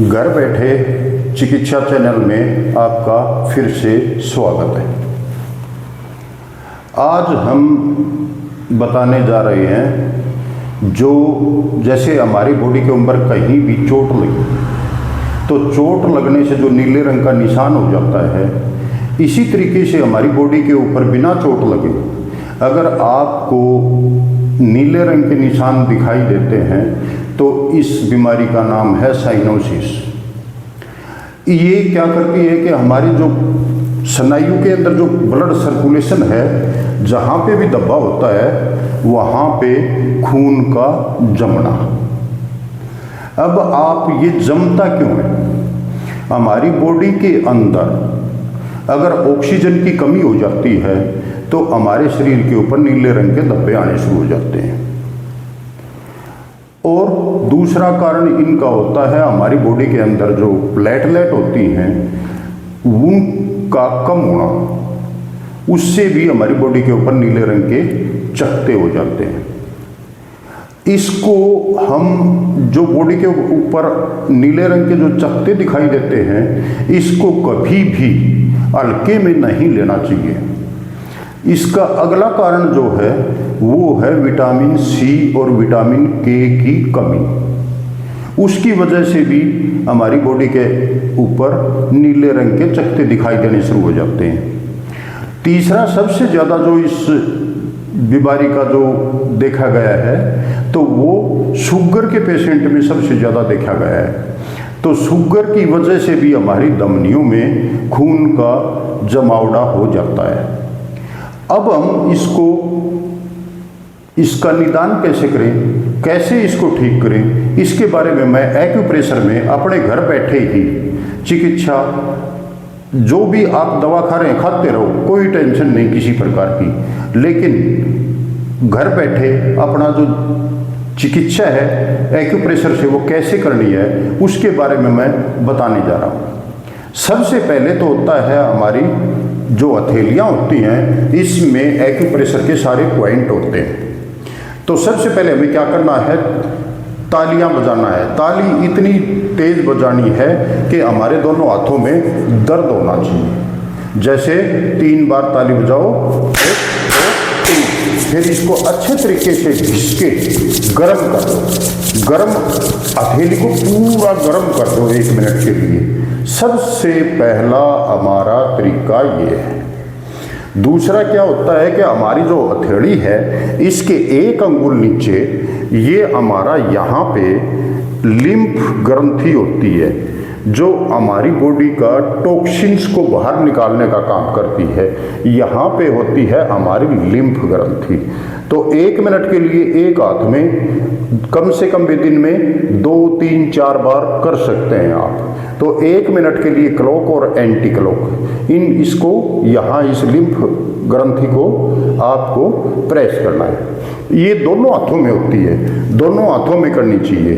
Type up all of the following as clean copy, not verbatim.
घर बैठे चिकित्सा चैनल में आपका फिर से स्वागत है। आज हम बताने जा रहे हैं जो जैसे हमारी बॉडी के ऊपर कहीं भी चोट लगी तो चोट लगने से जो नीले रंग का निशान हो जाता है, इसी तरीके से हमारी बॉडी के ऊपर बिना चोट लगे अगर आपको नीले रंग के निशान दिखाई देते हैं तो इस बीमारी का नाम है साइनोसिस। ये क्या करती है कि हमारी जो स्नायु के अंदर जो ब्लड सर्कुलेशन है, जहाँ पे भी दबाव होता है वहाँ पे खून का जमना। अब आप ये जमता क्यों है? हमारी बॉडी के अंदर अगर ऑक्सीजन की कमी हो जाती है तो हमारे शरीर के ऊपर नीले रंग के धब्बे आने शुरू हो जाते हैं। और दूसरा कारण इनका होता है हमारी बॉडी के अंदर जो प्लेटलेट होती हैं उनका कम होना, उससे भी हमारी बॉडी के ऊपर नीले रंग के चकत्ते हो जाते हैं। इसको हम जो बॉडी के ऊपर नीले रंग के जो चकत्ते दिखाई देते हैं, इसको कभी भी हल्के में नहीं लेना चाहिए। इसका अगला कारण जो है वो है विटामिन सी और विटामिन के की कमी। उसकी वजह से भी हमारी बॉडी के ऊपर नीले रंग के चकत्ते दिखाई देने शुरू हो जाते हैं। तीसरा सबसे ज़्यादा जो इस बीमारी का जो देखा गया है तो वो शुगर के पेशेंट में सबसे ज़्यादा देखा गया है। तो शुगर की वजह से भी हमारी धमनियों में खून का जमावड़ा हो जाता है। अब हम इसका निदान कैसे करें, कैसे इसको ठीक करें, इसके बारे में मैं एक्यूप्रेशर में अपने घर बैठे ही चिकित्सा, जो भी आप दवा खा रहे हैं खाते रहो, कोई टेंशन नहीं किसी प्रकार की, लेकिन घर बैठे अपना जो चिकित्सा है एक्यूप्रेशर से वो कैसे करनी है उसके बारे में मैं बताने जा रहा हूँ। सबसे पहले तो होता है हमारी जो हथेलियाँ होती हैं, इसमें एक्यूप्रेशर के सारे पॉइंट होते हैं। तो सबसे पहले हमें क्या करना है, तालियां बजाना है। ताली इतनी तेज बजानी है कि हमारे दोनों हाथों में दर्द होना चाहिए। जैसे 3 बार ताली बजाओ, 1 2 3, फिर इसको अच्छे तरीके से घिस के गर्म कर दो। गर्म हथेली को पूरा गर्म कर दो 1 मिनट के लिए। सबसे पहला हमारा तरीका ये है। दूसरा क्या होता है कि हमारी जो हथेली है इसके 1 अंगुल नीचे ये हमारा यहाँ पे लिम्फ ग्रंथि होती है जो हमारी बॉडी का टॉक्सिन्स को बाहर निकालने का काम करती है। यहाँ पे होती है हमारी लिम्फ ग्रंथि। तो 1 मिनट के लिए एक हाथ में कम से कम भी दिन में 2 3 4 बार कर सकते हैं आप। तो 1 मिनट के लिए क्लॉक और एंटी क्लॉक इसको यहाँ इस लिम्फ ग्रंथि को आपको प्रेस करना है। ये दोनों हाथों में होती है, दोनों हाथों में करनी चाहिए।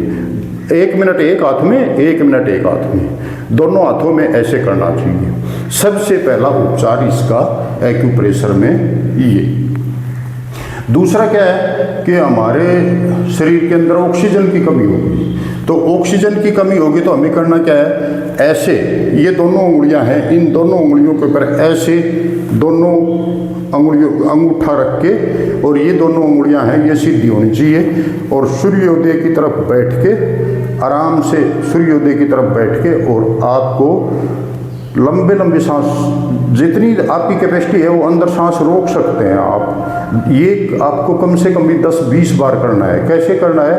1 मिनट एक हाथ में, 1 मिनट एक हाथ में, दोनों हाथों में ऐसे करना चाहिए। सबसे पहला उपचार इसका एक्यूप्रेशर में ये। दूसरा क्या है कि हमारे शरीर के अंदर ऑक्सीजन की कमी होगी। तो ऑक्सीजन की कमी होगी तो हमें करना क्या है, ऐसे ये दोनों उंगलियां हैं, इन दोनों उंगलियों के ऊपर ऐसे दोनों अंगूठा रख के, और ये दोनों उंगलियां हैं ये सीधी होनी चाहिए, और सूर्योदय की तरफ बैठ के आराम से सूर्योदय की तरफ बैठ के, और आपको लंबे लंबे सांस, जितनी आपकी कैपेसिटी है वो अंदर सांस रोक सकते हैं आप। ये आपको कम से कम भी 10-20 बार करना है। कैसे करना है,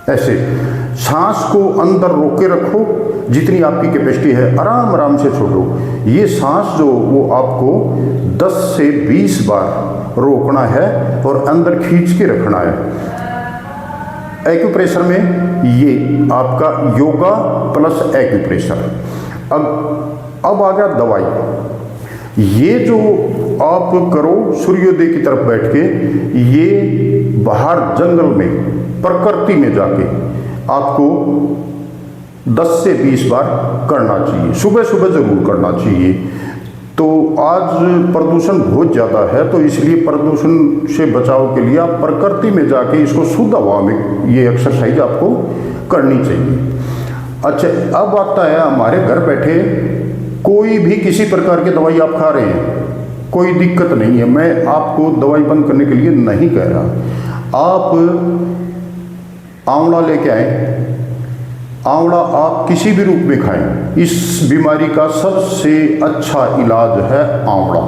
ऐसे सांस को अंदर रोके रखो, जितनी आपकी कैपेसिटी है आराम आराम से छोड़ो। ये सांस जो वो आपको 10 से 20 बार रोकना है और अंदर खींच के रखना है। एक्यूप्रेशर में ये आपका योगा प्लस एक्यूप्रेशर। अब आ गया दवाई। ये जो आप करो सूर्योदय की तरफ बैठ के, ये बाहर जंगल में प्रकृति में जाके आपको 10 से 20 बार करना चाहिए। सुबह सुबह जरूर करना चाहिए। तो आज प्रदूषण बहुत ज़्यादा है, तो इसलिए प्रदूषण से बचाव के लिए आप प्रकृति में जाके इसको शुद्ध हवा में ये एक्सरसाइज आपको करनी चाहिए। अच्छा, अब आता है हमारे घर बैठे कोई भी किसी प्रकार की दवाई आप खा रहे हैं, कोई दिक्कत नहीं है, मैं आपको दवाई बंद करने के लिए नहीं कह रहा। आप आंवला लेके आए, आंवला आप किसी भी रूप में खाएं, इस बीमारी का सबसे अच्छा इलाज है आंवला।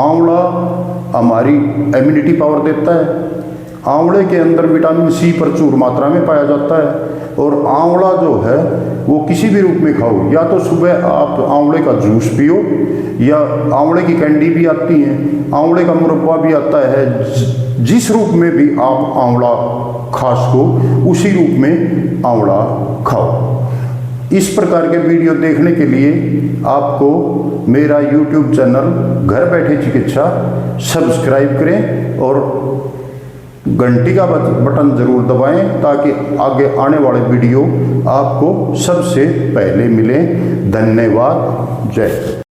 आंवला हमारी इम्यूनिटी पावर देता है। आंवले के अंदर विटामिन सी प्रचुर मात्रा में पाया जाता है। और आंवला जो है वो किसी भी रूप में खाओ, या तो सुबह आप आंवले का जूस पियो, या आंवले की कैंडी भी आती है, आंवले का मुरब्बा भी आता है। जिस रूप में भी आप आंवला खा सको उसी रूप में आंवला खाओ। इस प्रकार के वीडियो देखने के लिए आपको मेरा YouTube चैनल घर बैठे चिकित्सा सब्सक्राइब करें और घंटी का बटन जरूर दबाएं, ताकि आगे आने वाले वीडियो आपको सबसे पहले मिले। धन्यवाद। जय।